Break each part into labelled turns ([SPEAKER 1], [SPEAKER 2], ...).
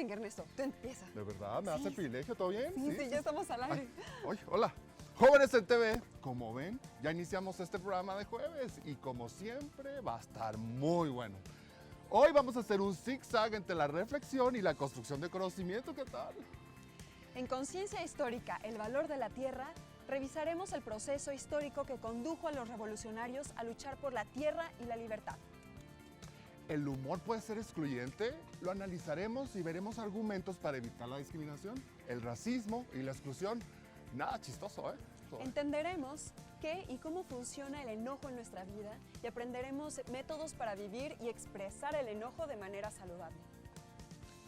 [SPEAKER 1] Venga, Ernesto, tú empieza.
[SPEAKER 2] ¿De verdad? ¿Me hace el privilegio? ¿Todo bien?
[SPEAKER 1] Sí, ya estamos al aire.
[SPEAKER 2] Ay, hola. Jóvenes en TV, como ven, ya iniciamos este programa de jueves y como siempre va a estar muy bueno. Hoy vamos a hacer un zigzag entre la reflexión y la construcción de conocimiento. ¿Qué tal?
[SPEAKER 1] En Conciencia Histórica, el valor de la tierra, revisaremos el proceso histórico que condujo a los revolucionarios a luchar por la tierra y la libertad.
[SPEAKER 2] ¿El humor puede ser excluyente? Lo analizaremos y veremos argumentos para evitar la discriminación, el racismo y la exclusión. Nada chistoso, ¿eh?
[SPEAKER 1] Entenderemos qué y cómo funciona el enojo en nuestra vida y aprenderemos métodos para vivir y expresar el enojo de manera saludable.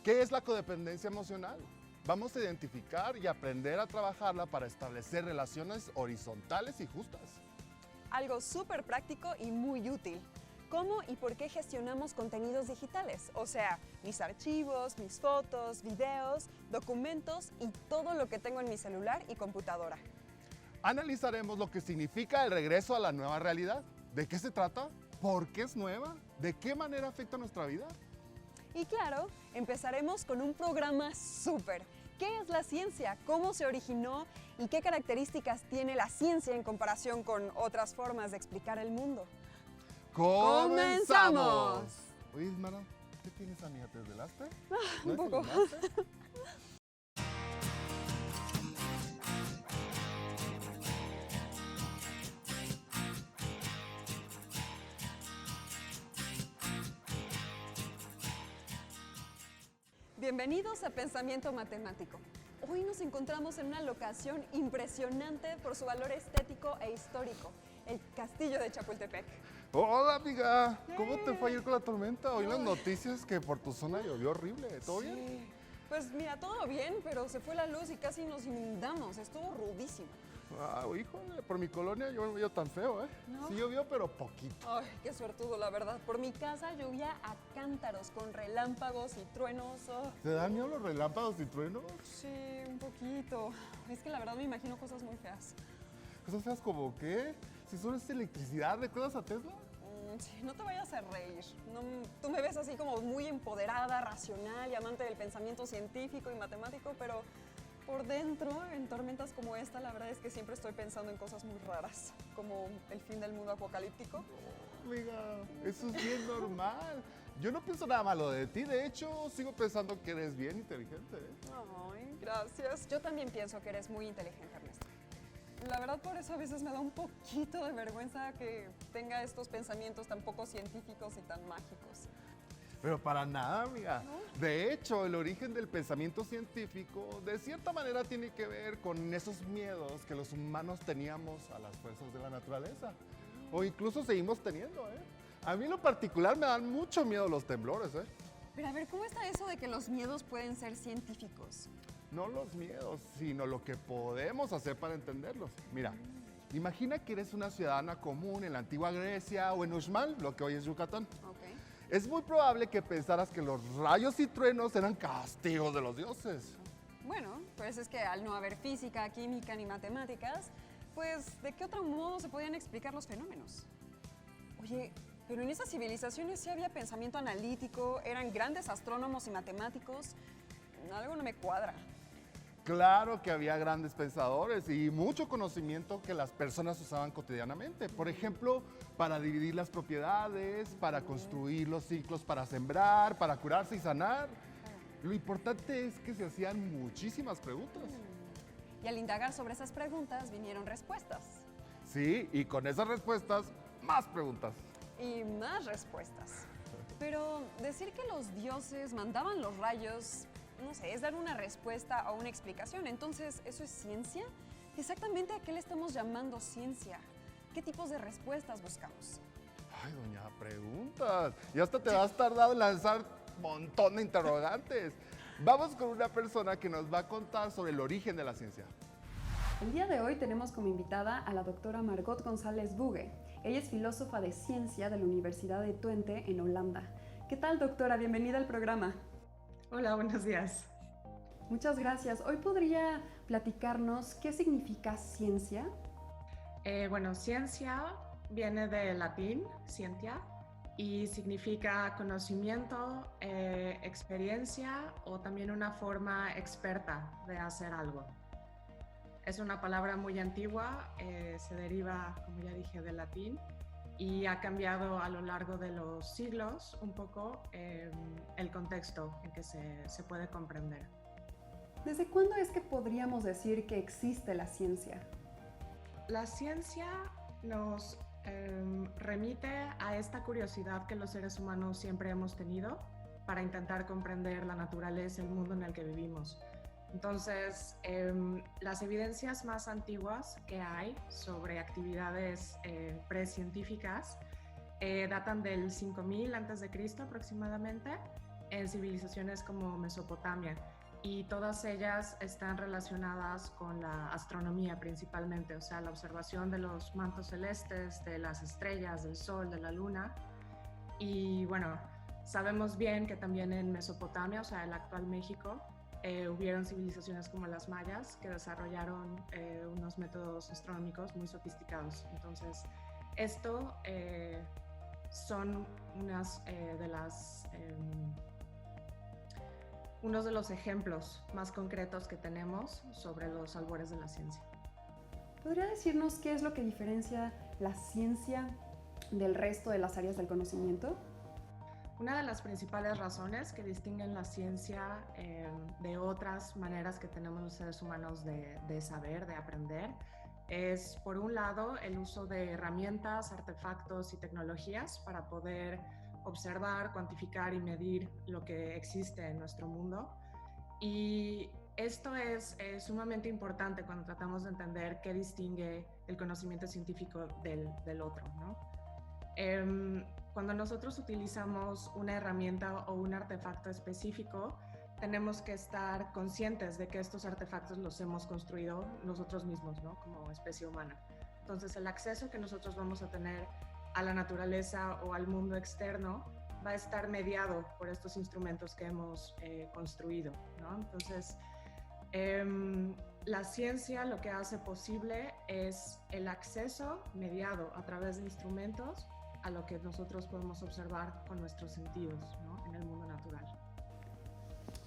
[SPEAKER 2] ¿Qué es la codependencia emocional? Vamos a identificar y aprender a trabajarla para establecer relaciones horizontales y justas.
[SPEAKER 1] Algo súper práctico y muy útil. ¿Cómo y por qué gestionamos contenidos digitales? O sea, mis archivos, mis fotos, videos, documentos y todo lo que tengo en mi celular y computadora.
[SPEAKER 2] Analizaremos lo que significa el regreso a la nueva realidad. ¿De qué se trata? ¿Por qué es nueva? ¿De qué manera afecta nuestra vida?
[SPEAKER 1] Y claro, empezaremos con un programa súper. ¿Qué es la ciencia? ¿Cómo se originó? ¿Y qué características tiene la ciencia en comparación con otras formas de explicar el mundo? ¡Comenzamos!
[SPEAKER 2] Oye, Ismara, ¿qué tienes, amiga? ¿Te desvelaste?
[SPEAKER 1] Un poco.
[SPEAKER 2] desayunaste?
[SPEAKER 1] Bienvenidos a Pensamiento Matemático. Hoy nos encontramos en una locación impresionante por su valor estético e histórico, el Castillo de Chapultepec.
[SPEAKER 2] Hola, amiga. ¿Cómo te fue ayer con la tormenta? Oí las noticias que por tu zona llovió horrible. ¿Todo bien?
[SPEAKER 1] Pues mira, todo bien, pero se fue la luz y casi nos inundamos. Estuvo rudísimo.
[SPEAKER 2] Ah, híjole, por mi colonia yo no veo tan feo, ¿eh?
[SPEAKER 1] ¿No?
[SPEAKER 2] Sí llovió, pero poquito.
[SPEAKER 1] Ay, qué suertudo, la verdad. Por mi casa llovía a cántaros con relámpagos y truenos. Oh.
[SPEAKER 2] ¿Te dan miedo los relámpagos y truenos?
[SPEAKER 1] Sí, un poquito. Es que la verdad me imagino cosas muy feas.
[SPEAKER 2] ¿Cosas feas como qué? Si solo es electricidad, ¿recuerdas a Tesla?
[SPEAKER 1] Sí, no te vayas a reír. No, tú me ves así como muy empoderada, racional y amante del pensamiento científico y matemático, pero por dentro, en tormentas como esta, la verdad es que siempre estoy pensando en cosas muy raras, como el fin del mundo apocalíptico.
[SPEAKER 2] Amiga, eso es bien normal. Yo no pienso nada malo de ti, de hecho, sigo pensando que eres bien inteligente, ¿eh?
[SPEAKER 1] Ay, gracias. Yo también pienso que eres muy inteligente, Ernesto. La verdad, por eso a veces me da un poquito de vergüenza que tenga estos pensamientos tan poco científicos y tan mágicos.
[SPEAKER 2] Pero para nada, amiga.
[SPEAKER 1] ¿No?
[SPEAKER 2] De hecho, el origen del pensamiento científico de cierta manera tiene que ver con esos miedos que los humanos teníamos a las fuerzas de la naturaleza. O incluso seguimos teniendo, ¿eh? A mí en lo particular me dan mucho miedo los temblores, ¿eh?
[SPEAKER 1] Pero a ver, ¿cómo está eso de que los miedos pueden ser científicos?
[SPEAKER 2] No los miedos, sino lo que podemos hacer para entenderlos. Mira, imagina que eres una ciudadana común en la antigua Grecia o en Uxmal, lo que hoy es Yucatán.
[SPEAKER 1] Ok.
[SPEAKER 2] Es muy probable que pensaras que los rayos y truenos eran castigos de los dioses.
[SPEAKER 1] Bueno, pues es que al no haber física, química ni matemáticas, pues ¿de qué otro modo se podían explicar los fenómenos? Oye, pero en esas civilizaciones sí había pensamiento analítico, eran grandes astrónomos y matemáticos. Algo no me cuadra.
[SPEAKER 2] Claro que había grandes pensadores y mucho conocimiento que las personas usaban cotidianamente. Por ejemplo, para dividir las propiedades, para construir los ciclos, para sembrar, para curarse y sanar. Lo importante es que se hacían muchísimas preguntas.
[SPEAKER 1] Y al indagar sobre esas preguntas vinieron respuestas.
[SPEAKER 2] Sí, y con esas respuestas, más preguntas.
[SPEAKER 1] Y más respuestas. Pero decir que los dioses mandaban los rayos, no sé, es dar una respuesta o una explicación. Entonces, ¿eso es ciencia? Exactamente a qué le estamos llamando ciencia. ¿Qué tipos de respuestas buscamos?
[SPEAKER 2] Ay, doña, preguntas. Y hasta te vas tardado en lanzar un montón de interrogantes. Vamos con una persona que nos va a contar sobre el origen de la ciencia.
[SPEAKER 3] El día de hoy tenemos como invitada a la doctora Margot González Bugue. Ella es filósofa de ciencia de la Universidad de Twente en Holanda. ¿Qué tal, doctora? Bienvenida al programa.
[SPEAKER 4] Hola, buenos días.
[SPEAKER 3] Muchas gracias. Hoy podría platicarnos qué significa ciencia.
[SPEAKER 4] Bueno, ciencia viene del latín, scientia, y significa conocimiento, experiencia o también una forma experta de hacer algo. Es una palabra muy antigua, se deriva, como ya dije, del latín y ha cambiado a lo largo de los siglos un poco el contexto en que se puede comprender.
[SPEAKER 3] ¿Desde cuándo es que podríamos decir que existe la ciencia?
[SPEAKER 4] La ciencia nos remite a esta curiosidad que los seres humanos siempre hemos tenido para intentar comprender la naturaleza, el mundo en el que vivimos. Entonces, las evidencias más antiguas que hay sobre actividades precientíficas datan del 5000 a.C. aproximadamente en civilizaciones como Mesopotamia, y todas ellas están relacionadas con la astronomía principalmente, o sea, la observación de los mantos celestes, de las estrellas, del sol, de la luna. Y bueno, sabemos bien que también en Mesopotamia, o sea, el actual México, hubieron civilizaciones como las mayas que desarrollaron unos métodos astronómicos muy sofisticados. Entonces, esto son unos de los ejemplos más concretos que tenemos sobre los albores de la ciencia.
[SPEAKER 3] ¿Podría decirnos qué es lo que diferencia la ciencia del resto de las áreas del conocimiento?
[SPEAKER 4] Una de las principales razones que distinguen la ciencia de otras maneras que tenemos los seres humanos de saber, de aprender, es, por un lado, el uso de herramientas, artefactos y tecnologías para poder observar, cuantificar y medir lo que existe en nuestro mundo. Y esto es sumamente importante cuando tratamos de entender qué distingue el conocimiento científico del otro, ¿no? Cuando nosotros utilizamos una herramienta o un artefacto específico, tenemos que estar conscientes de que estos artefactos los hemos construido nosotros mismos, ¿no? Como especie humana. Entonces, el acceso que nosotros vamos a tener a la naturaleza o al mundo externo va a estar mediado por estos instrumentos que hemos construido, ¿no? Entonces, la ciencia lo que hace posible es el acceso mediado a través de instrumentos a lo que nosotros podemos observar con nuestros sentidos, ¿no? En el mundo natural.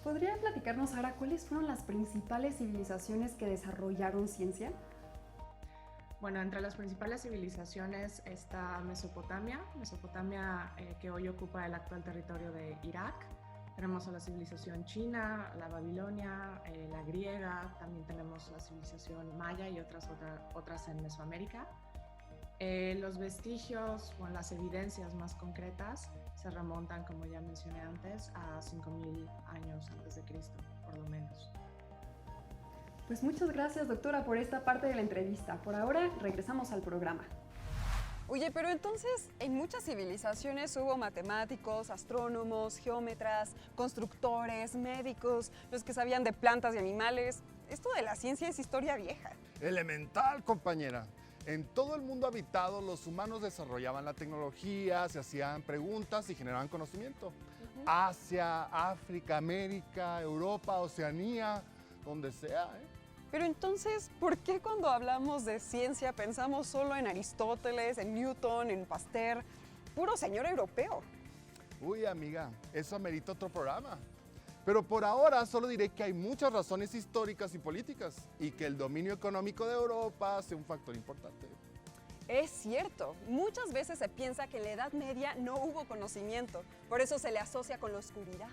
[SPEAKER 3] ¿Podría platicarnos ahora cuáles fueron las principales civilizaciones que desarrollaron ciencia?
[SPEAKER 4] Bueno, entre las principales civilizaciones está Mesopotamia, que hoy ocupa el actual territorio de Irak. Tenemos a la civilización china, la Babilonia, la griega, también tenemos la civilización maya y otras en Mesoamérica. Los vestigios o las evidencias más concretas se remontan, como ya mencioné antes, a 5000 años antes de Cristo, por lo menos.
[SPEAKER 3] Pues muchas gracias, doctora, por esta parte de la entrevista. Por ahora, regresamos al programa.
[SPEAKER 1] Oye, pero entonces, en muchas civilizaciones hubo matemáticos, astrónomos, geómetras, constructores, médicos, los que sabían de plantas y animales. Esto de la ciencia es historia vieja.
[SPEAKER 2] Elemental, compañera. En todo el mundo habitado, los humanos desarrollaban la tecnología, se hacían preguntas y generaban conocimiento. Asia, África, América, Europa, Oceanía, donde sea, ¿eh?
[SPEAKER 1] Pero entonces, ¿por qué cuando hablamos de ciencia pensamos solo en Aristóteles, en Newton, en Pasteur? Puro señor europeo.
[SPEAKER 2] Uy, amiga, eso amerita otro programa. Pero por ahora solo diré que hay muchas razones históricas y políticas y que el dominio económico de Europa hace un factor importante.
[SPEAKER 1] Es cierto, muchas veces se piensa que en la Edad Media no hubo conocimiento, por eso se le asocia con la oscuridad.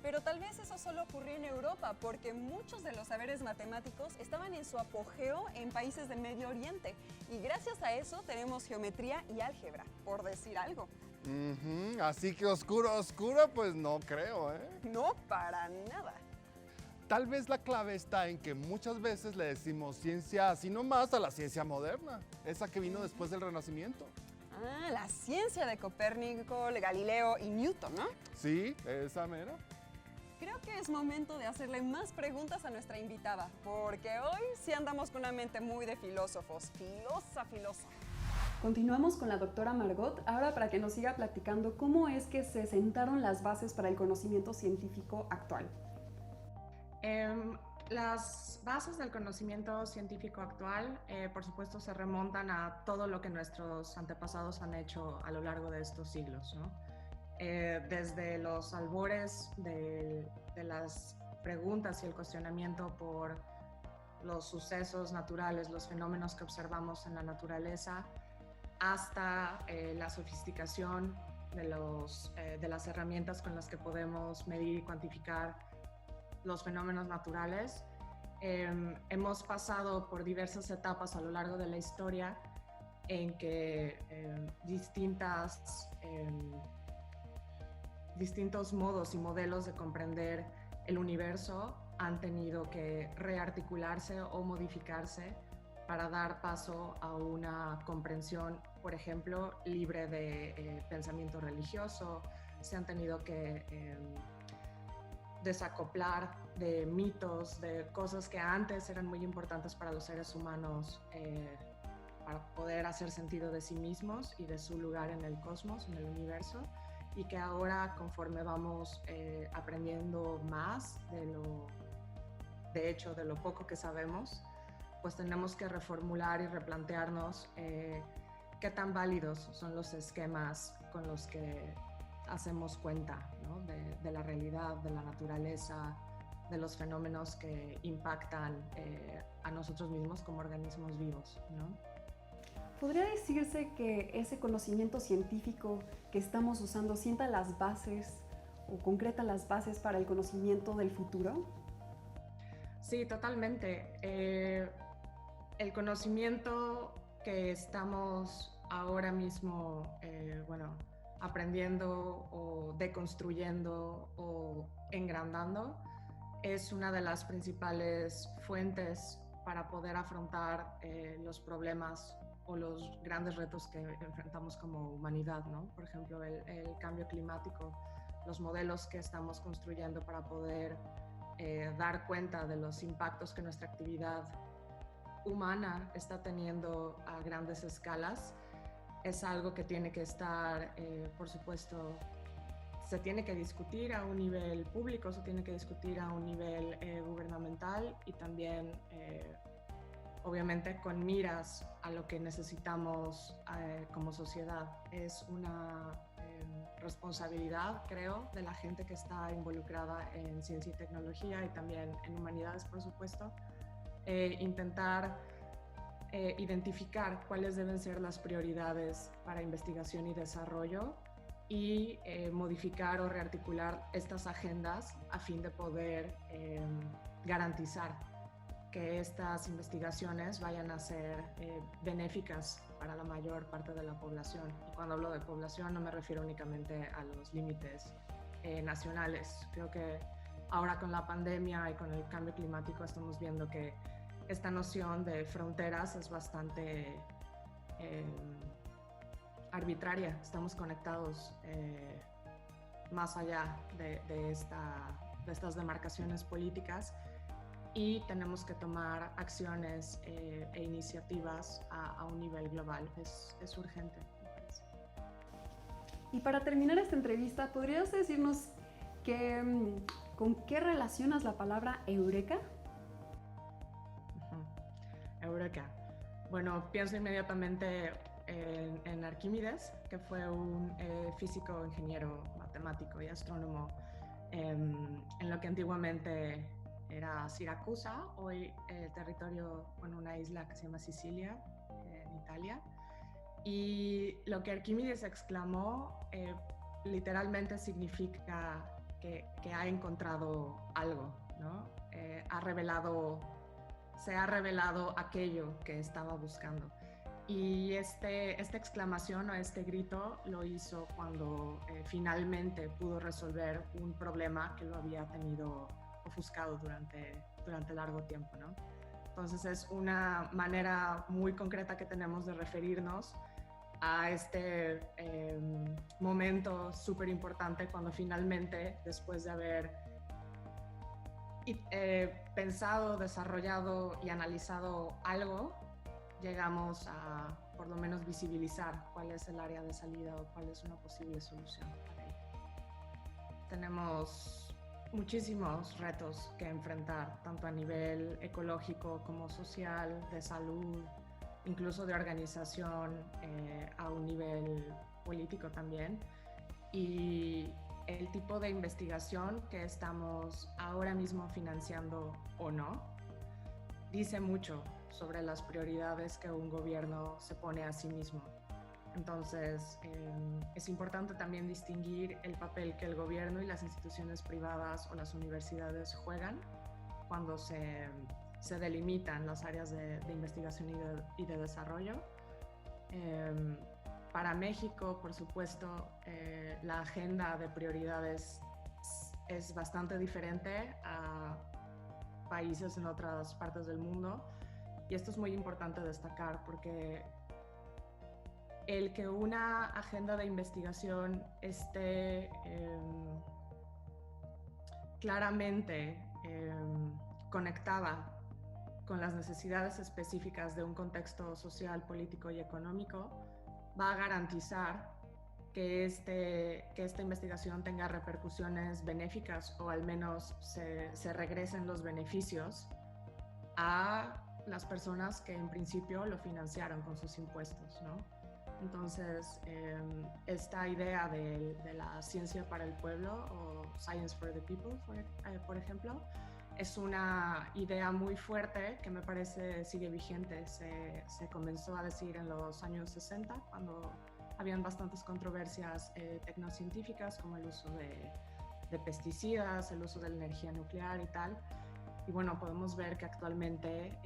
[SPEAKER 1] Pero tal vez eso solo ocurrió en Europa, porque muchos de los saberes matemáticos estaban en su apogeo en países del Medio Oriente. Y gracias a eso tenemos geometría y álgebra, por decir algo.
[SPEAKER 2] Así que oscuro, oscuro, pues no creo, ¿eh?
[SPEAKER 1] No, para nada.
[SPEAKER 2] Tal vez la clave está en que muchas veces le decimos ciencia así nomás a la ciencia moderna, esa que vino después del Renacimiento.
[SPEAKER 1] Ah, la ciencia de Copérnico, Galileo y Newton, ¿no?
[SPEAKER 2] Sí, esa mera.
[SPEAKER 1] Creo que es momento de hacerle más preguntas a nuestra invitada, porque hoy sí andamos con una mente muy de filósofos. Filosa.
[SPEAKER 3] Continuamos con la doctora Margot, ahora para que nos siga platicando cómo es que se sentaron las bases para el conocimiento científico actual.
[SPEAKER 4] Las bases del conocimiento científico actual, por supuesto, se remontan a todo lo que nuestros antepasados han hecho a lo largo de estos siglos, ¿no? Desde los albores de las preguntas y el cuestionamiento por los sucesos naturales, los fenómenos que observamos en la naturaleza, hasta la sofisticación de las herramientas con las que podemos medir y cuantificar los fenómenos naturales. Hemos pasado por diversas etapas a lo largo de la historia en que distintos modos y modelos de comprender el universo han tenido que rearticularse o modificarse para dar paso a una comprensión, por ejemplo, libre de pensamiento religioso. Se han tenido que desacoplar de mitos, de cosas que antes eran muy importantes para los seres humanos para poder hacer sentido de sí mismos y de su lugar en el cosmos, en el universo, y que ahora, conforme vamos aprendiendo más de hecho, de lo poco que sabemos, pues tenemos que reformular y replantearnos qué tan válidos son los esquemas con los que hacemos cuenta, ¿no? de la realidad, de la naturaleza, de los fenómenos que impactan a nosotros mismos como organismos vivos, ¿no?
[SPEAKER 3] ¿Podría decirse que ese conocimiento científico que estamos usando sienta las bases o concreta las bases para el conocimiento del futuro?
[SPEAKER 4] Sí, totalmente. El conocimiento que estamos ahora mismo, aprendiendo o deconstruyendo o engrandando, es una de las principales fuentes para poder afrontar los problemas o los grandes retos que enfrentamos como humanidad, ¿no? Por ejemplo, el cambio climático, los modelos que estamos construyendo para poder dar cuenta de los impactos que nuestra actividad humana está teniendo a grandes escalas, es algo que tiene que estar, por supuesto, se tiene que discutir a un nivel público, se tiene que discutir a un nivel gubernamental y también, obviamente, con miras a lo que necesitamos como sociedad. Es una responsabilidad, creo, de la gente que está involucrada en ciencia y tecnología y también en humanidades, por supuesto, intentar identificar cuáles deben ser las prioridades para investigación y desarrollo y modificar o rearticular estas agendas a fin de poder garantizar que estas investigaciones vayan a ser benéficas para la mayor parte de la población. Y cuando hablo de población no me refiero únicamente a los límites nacionales. Creo que ahora con la pandemia y con el cambio climático estamos viendo que esta noción de fronteras es bastante arbitraria. Estamos conectados más allá de estas demarcaciones políticas y tenemos que tomar acciones e iniciativas a un nivel global. Es urgente, me parece.
[SPEAKER 3] Y para terminar esta entrevista, ¿podrías decirnos con qué relacionas la palabra eureka?
[SPEAKER 4] Eureka. Bueno, pienso inmediatamente en Arquímedes, que fue un físico, ingeniero, matemático y astrónomo en lo que antiguamente era Siracusa, hoy una isla que se llama Sicilia, en Italia. Y lo que Arquímedes exclamó literalmente significa que ha encontrado algo, ¿no? Se ha revelado aquello que estaba buscando. Y esta exclamación o este grito lo hizo cuando finalmente pudo resolver un problema que lo había tenido ofuscado durante largo tiempo, ¿no? Entonces es una manera muy concreta que tenemos de referirnos a este momento súper importante cuando finalmente, después de haber pensado, desarrollado y analizado algo, llegamos a por lo menos visibilizar cuál es el área de salida o cuál es una posible solución para ello. Tenemos muchísimos retos que enfrentar, tanto a nivel ecológico como social, de salud, incluso de organización, a un nivel político también. Y el tipo de investigación que estamos ahora mismo financiando o no, dice mucho sobre las prioridades que un gobierno se pone a sí mismo. Entonces, es importante también distinguir el papel que el gobierno y las instituciones privadas o las universidades juegan cuando se delimitan las áreas de investigación y de desarrollo. Para México, por supuesto, la agenda de prioridades es bastante diferente a países en otras partes del mundo, y esto es muy importante destacar porque el que una agenda de investigación esté claramente conectada con las necesidades específicas de un contexto social, político y económico, va a garantizar que esta investigación tenga repercusiones benéficas, o al menos se regresen los beneficios a las personas que en principio lo financiaron con sus impuestos, ¿no? Entonces, esta idea de la ciencia para el pueblo, o Science for the People, por ejemplo, es una idea muy fuerte que me parece sigue vigente. Se comenzó a decir en los años 60, cuando habían bastantes controversias tecnocientíficas, como el uso de pesticidas, el uso de la energía nuclear y tal. Y bueno, podemos ver que actualmente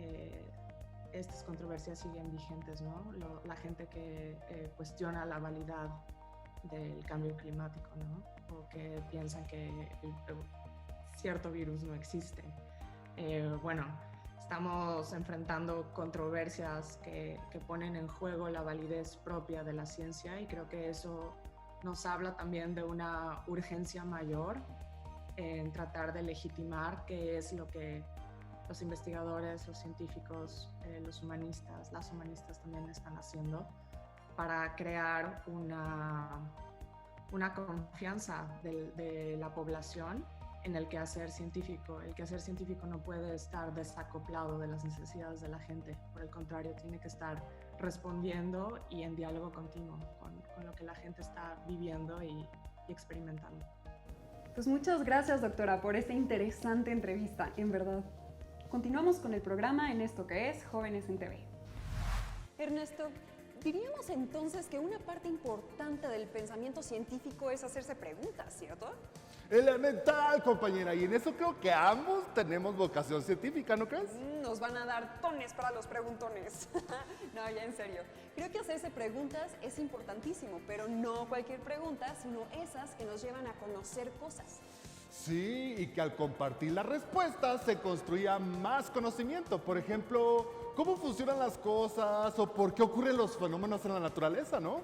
[SPEAKER 4] estas controversias siguen vigentes, ¿no? La gente que cuestiona la validad del cambio climático, ¿no? O que piensan que cierto virus no existe. Bueno, estamos enfrentando controversias que ponen en juego la validez propia de la ciencia, y creo que eso nos habla también de una urgencia mayor en tratar de legitimar qué es lo que los investigadores, los científicos, los humanistas, las humanistas también están haciendo para crear una confianza de la población en el quehacer científico. El quehacer científico no puede estar desacoplado de las necesidades de la gente. Por el contrario, tiene que estar respondiendo y en diálogo continuo con lo que la gente está viviendo y experimentando.
[SPEAKER 3] Pues muchas gracias, doctora, por esta interesante entrevista, en verdad. Continuamos con el programa en esto que es Jóvenes en TV.
[SPEAKER 1] Ernesto, diríamos entonces que una parte importante del pensamiento científico es hacerse preguntas, ¿cierto?
[SPEAKER 2] Elemental, compañera, y en eso creo que ambos tenemos vocación científica, ¿no crees?
[SPEAKER 1] Nos van a dar tones para los preguntones. No, ya en serio. Creo que hacerse preguntas es importantísimo, pero no cualquier pregunta, sino esas que nos llevan a conocer cosas.
[SPEAKER 2] Sí, y que al compartir las respuestas se construya más conocimiento. Por ejemplo, cómo funcionan las cosas o por qué ocurren los fenómenos en la naturaleza, ¿no?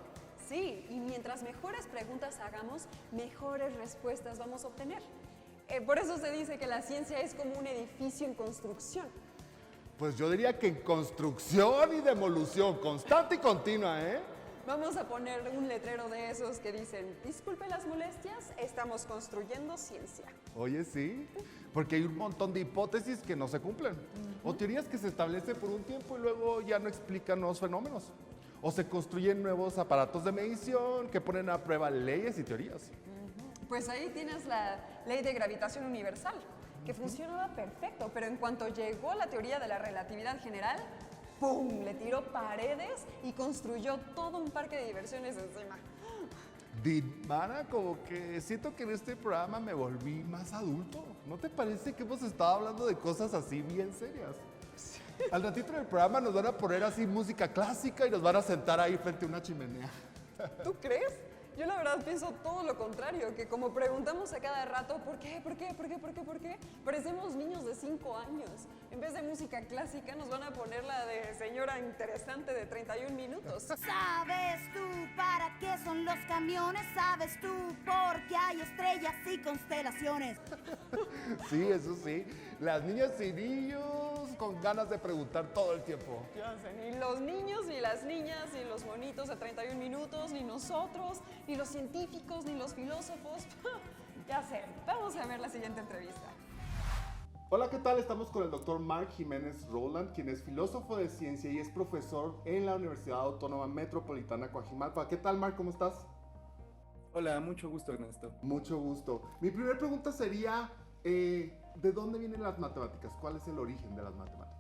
[SPEAKER 1] Sí, y mientras mejores preguntas hagamos, mejores respuestas vamos a obtener. Por eso se dice que la ciencia es como un edificio en construcción.
[SPEAKER 2] Pues yo diría que en construcción y demolición, constante y continua, ¿eh?
[SPEAKER 1] Vamos a poner un letrero de esos que dicen: disculpe las molestias, estamos construyendo ciencia.
[SPEAKER 2] Oye, sí, porque hay un montón de hipótesis que no se cumplen. O teorías que se establecen por un tiempo y luego ya no explican los fenómenos. O se construyen nuevos aparatos de medición que ponen a prueba leyes y teorías.
[SPEAKER 1] Pues ahí tienes la ley de gravitación universal, que funcionaba perfecto, pero en cuanto llegó la teoría de la relatividad general, ¡pum!, le tiró paredes y construyó todo un parque de diversiones encima.
[SPEAKER 2] Dimara, como que siento que en este programa me volví más adulto. ¿No te parece que hemos estado hablando de cosas así bien serias? Sí. Al ratito del programa nos van a poner así música clásica y nos van a sentar ahí frente a una chimenea.
[SPEAKER 1] ¿Tú crees? Yo la verdad pienso todo lo contrario, que como preguntamos a cada rato ¿por qué? ¿Por qué? ¿Por qué? ¿Por qué? ¿Por qué? Parecemos niños de 5 años. En vez de música clásica nos van a poner la de señora interesante de 31 minutos.
[SPEAKER 5] ¿Sabes tú para qué son los camiones? ¿Sabes tú por qué hay estrellas y constelaciones?
[SPEAKER 2] Sí, eso sí. Las niñas y niños con ganas de preguntar todo el tiempo.
[SPEAKER 1] Ya sé, ni los niños, ni las niñas, ni los monitos de 31 minutos, ni nosotros, ni los científicos, ni los filósofos. Ya sé, vamos a ver la siguiente entrevista.
[SPEAKER 2] Hola, ¿qué tal? Estamos con el doctor Mark Jiménez Roland, quien es filósofo de ciencia y es profesor en la Universidad Autónoma Metropolitana Coajimalpa. ¿Qué tal, Mark? ¿Cómo estás?
[SPEAKER 6] Hola, mucho gusto, Ernesto.
[SPEAKER 2] Mucho gusto. Mi primera pregunta sería, ¿de dónde vienen las matemáticas? ¿Cuál es el origen de las matemáticas?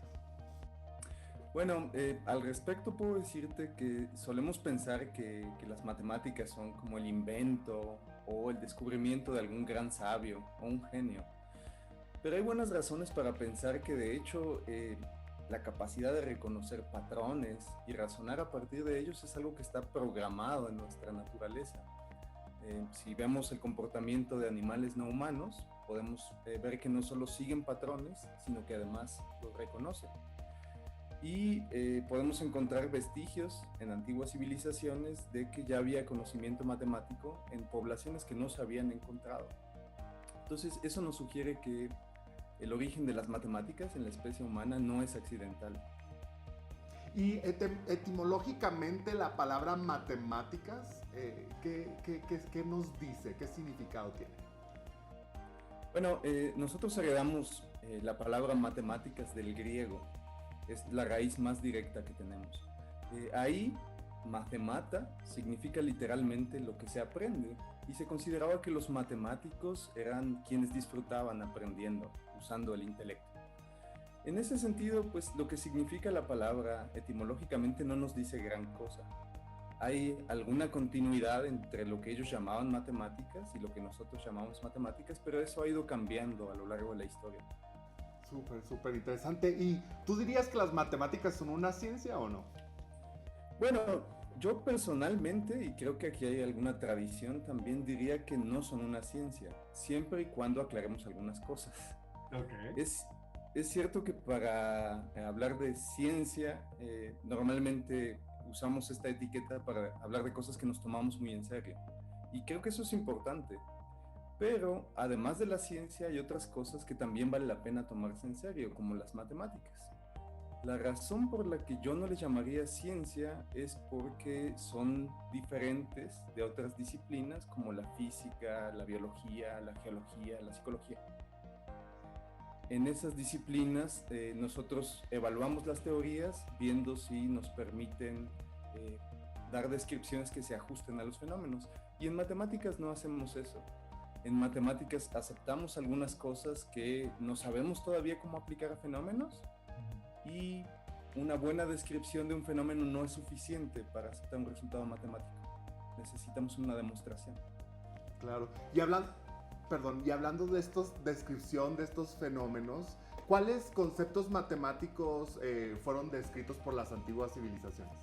[SPEAKER 6] Bueno, al respecto puedo decirte que solemos pensar que las matemáticas son como el invento o el descubrimiento de algún gran sabio o un genio. Pero hay buenas razones para pensar que de hecho la capacidad de reconocer patrones y razonar a partir de ellos es algo que está programado en nuestra naturaleza. Si vemos el comportamiento de animales no humanos, podemos ver que no solo siguen patrones, sino que además los reconocen. Y podemos encontrar vestigios en antiguas civilizaciones de que ya había conocimiento matemático en poblaciones que no se habían encontrado. Entonces, eso nos sugiere que el origen de las matemáticas en la especie humana no es accidental.
[SPEAKER 2] Y etimológicamente la palabra matemáticas, ¿qué nos dice? ¿Qué significado tiene?
[SPEAKER 6] Bueno, nosotros heredamos la palabra matemáticas del griego. Es la raíz más directa que tenemos. Ahí, mathemata significa literalmente lo que se aprende, y se consideraba que los matemáticos eran quienes disfrutaban aprendiendo, usando el intelecto. En ese sentido, pues lo que significa la palabra etimológicamente no nos dice gran cosa. Hay alguna continuidad entre lo que ellos llamaban matemáticas y lo que nosotros llamamos matemáticas, pero eso ha ido cambiando a lo largo de la historia.
[SPEAKER 2] Súper interesante. ¿Y tú dirías que las matemáticas son una ciencia o no?
[SPEAKER 6] Bueno, yo personalmente, y creo que aquí hay alguna tradición, también diría que no son una ciencia, siempre y cuando aclaremos algunas cosas.
[SPEAKER 2] Okay.
[SPEAKER 6] Es cierto que para hablar de ciencia, normalmente usamos esta etiqueta para hablar de cosas que nos tomamos muy en serio. Y creo que eso es importante. Pero además de la ciencia hay otras cosas que también vale la pena tomarse en serio, como las matemáticas. La razón por la que yo no les llamaría ciencia es porque son diferentes de otras disciplinas como la física, la biología, la geología, la psicología. En esas disciplinas nosotros evaluamos las teorías viendo si nos permiten dar descripciones que se ajusten a los fenómenos. Y en matemáticas no hacemos eso. En matemáticas aceptamos algunas cosas que no sabemos todavía cómo aplicar a fenómenos, y una buena descripción de un fenómeno no es suficiente para aceptar un resultado matemático. Necesitamos una demostración.
[SPEAKER 2] Claro. Y hablando de descripción de estos fenómenos, ¿cuáles conceptos matemáticos fueron descritos por las antiguas civilizaciones?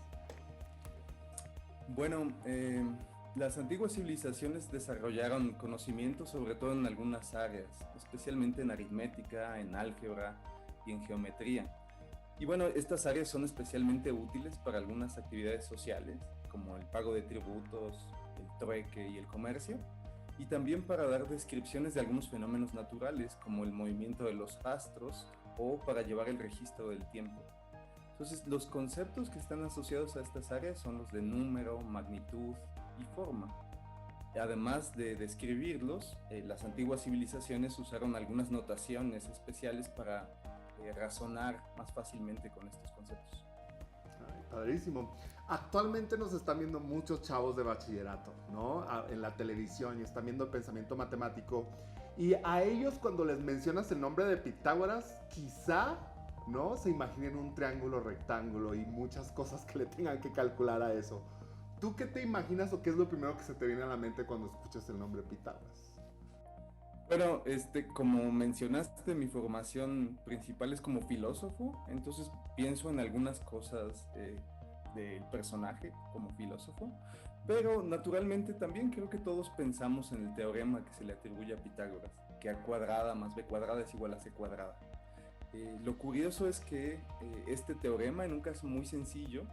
[SPEAKER 6] Bueno, las antiguas civilizaciones desarrollaron conocimientos sobre todo en algunas áreas, especialmente en aritmética, en álgebra y en geometría. Y bueno, estas áreas son especialmente útiles para algunas actividades sociales, como el pago de tributos, el trueque y el comercio, y también para dar descripciones de algunos fenómenos naturales, como el movimiento de los astros, o para llevar el registro del tiempo. Entonces, los conceptos que están asociados a estas áreas son los de número, magnitud y forma. Además de describirlos, las antiguas civilizaciones usaron algunas notaciones especiales para razonar más fácilmente con estos conceptos.
[SPEAKER 2] Ay, padrísimo. Actualmente nos están viendo muchos chavos de bachillerato, ¿no? En la televisión, y están viendo el pensamiento matemático. Y a ellos, cuando les mencionas el nombre de Pitágoras, quizá, ¿no?, se imaginen un triángulo rectángulo y muchas cosas que le tengan que calcular a eso. ¿Tú qué te imaginas o qué es lo primero que se te viene a la mente cuando escuchas el nombre Pitágoras?
[SPEAKER 6] Bueno, como mencionaste, mi formación principal es como filósofo, entonces pienso en algunas cosas del personaje como filósofo, pero naturalmente también creo que todos pensamos en el teorema que se le atribuye a Pitágoras, que A cuadrada más B cuadrada es igual a C cuadrada. Lo curioso es que este teorema, en un caso muy sencillo,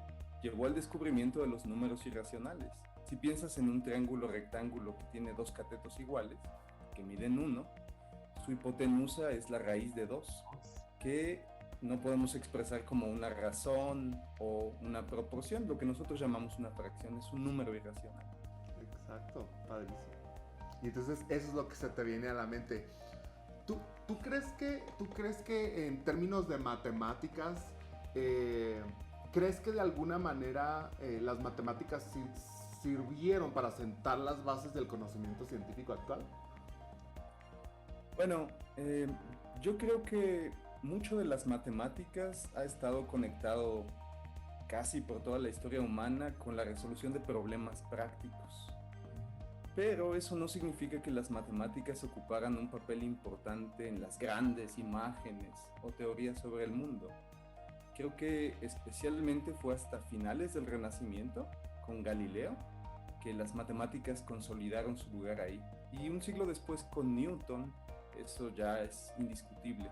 [SPEAKER 6] llevó al descubrimiento de los números irracionales. Si piensas en un triángulo rectángulo que tiene dos catetos iguales, que miden 1, su hipotenusa es la raíz de 2, que no podemos expresar como una razón o una proporción. Lo que nosotros llamamos una fracción es un número irracional.
[SPEAKER 2] Exacto, padrísimo. Y entonces eso es lo que se te viene a la mente. ¿Tú crees que en términos de matemáticas, crees que de alguna manera las matemáticas sirvieron para sentar las bases del conocimiento científico actual?
[SPEAKER 6] Bueno, yo creo que mucho de las matemáticas ha estado conectado casi por toda la historia humana con la resolución de problemas prácticos. Pero eso no significa que las matemáticas ocuparan un papel importante en las grandes imágenes o teorías sobre el mundo. Creo que especialmente fue hasta finales del Renacimiento, con Galileo, que las matemáticas consolidaron su lugar ahí. Y un siglo después con Newton, eso ya es indiscutible.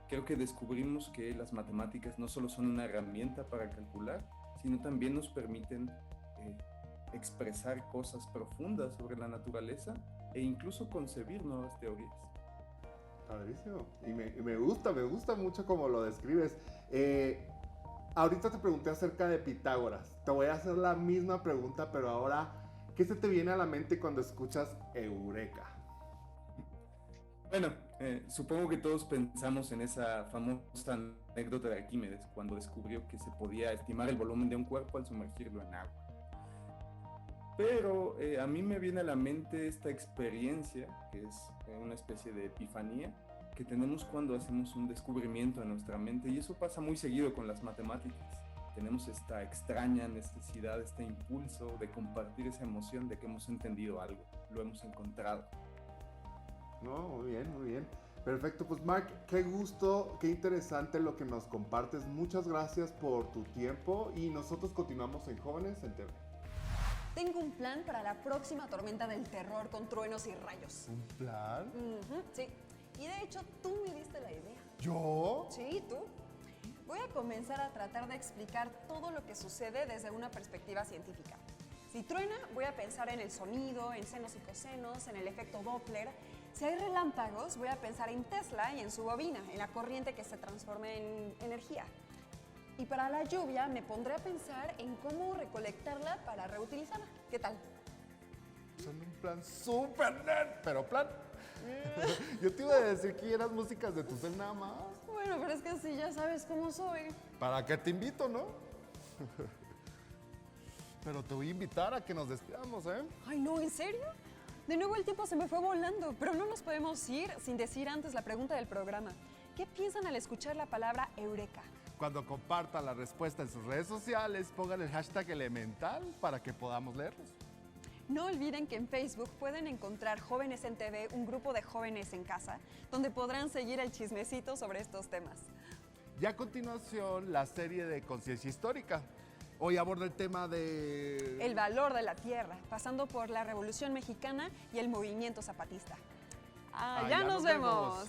[SPEAKER 6] Creo que descubrimos que las matemáticas no solo son una herramienta para calcular, sino también nos permiten expresar cosas profundas sobre la naturaleza e incluso concebir nuevas teorías.
[SPEAKER 2] Padrísimo. Y me gusta mucho cómo lo describes. Ahorita te pregunté acerca de Pitágoras. Te voy a hacer la misma pregunta, pero ahora, ¿qué se te viene a la mente cuando escuchas Eureka?
[SPEAKER 6] Bueno, supongo que todos pensamos en esa famosa anécdota de Arquímedes, cuando descubrió que se podía estimar el volumen de un cuerpo al sumergirlo en agua. Pero a mí me viene a la mente esta experiencia, que es una especie de epifanía, que tenemos cuando hacemos un descubrimiento en nuestra mente, y eso pasa muy seguido con las matemáticas. Tenemos esta extraña necesidad, este impulso de compartir esa emoción de que hemos entendido algo, lo hemos encontrado.
[SPEAKER 2] No, muy bien. Perfecto, pues Mark, qué gusto, qué interesante lo que nos compartes. Muchas gracias por tu tiempo y nosotros continuamos en Jóvenes en TV.
[SPEAKER 1] Tengo un plan para la próxima tormenta del terror con truenos y rayos.
[SPEAKER 2] ¿Un plan?
[SPEAKER 1] Sí. Y de hecho, tú me diste la idea.
[SPEAKER 2] ¿Yo?
[SPEAKER 1] Sí, tú. Voy a comenzar a tratar de explicar todo lo que sucede desde una perspectiva científica. Si truena, voy a pensar en el sonido, en senos y cosenos, en el efecto Doppler. Si hay relámpagos, voy a pensar en Tesla y en su bobina, en la corriente que se transforma en energía. Y para la lluvia me pondré a pensar en cómo recolectarla para reutilizarla. ¿Qué tal?
[SPEAKER 2] Son un plan súper nerd, pero plan. Yo te iba a decir que eras músicas de tu cel nada más.
[SPEAKER 1] Bueno, pero es que así ya sabes cómo soy.
[SPEAKER 2] ¿Para qué te invito, no? Pero te voy a invitar a que nos despidamos, ¿eh?
[SPEAKER 1] Ay, no, ¿en serio? De nuevo el tiempo se me fue volando, pero no nos podemos ir sin decir antes la pregunta del programa. ¿Qué piensan al escuchar la palabra Eureka?
[SPEAKER 2] Cuando compartan la respuesta en sus redes sociales, pongan el hashtag elemental para que podamos leerlos.
[SPEAKER 1] No olviden que en Facebook pueden encontrar Jóvenes en TV, un grupo de jóvenes en casa, donde podrán seguir el chismecito sobre estos temas.
[SPEAKER 2] Y a continuación, la serie de Conciencia Histórica. Hoy aborda el tema de...
[SPEAKER 1] El valor de la tierra, pasando por la Revolución Mexicana y el movimiento zapatista. Allá nos vemos.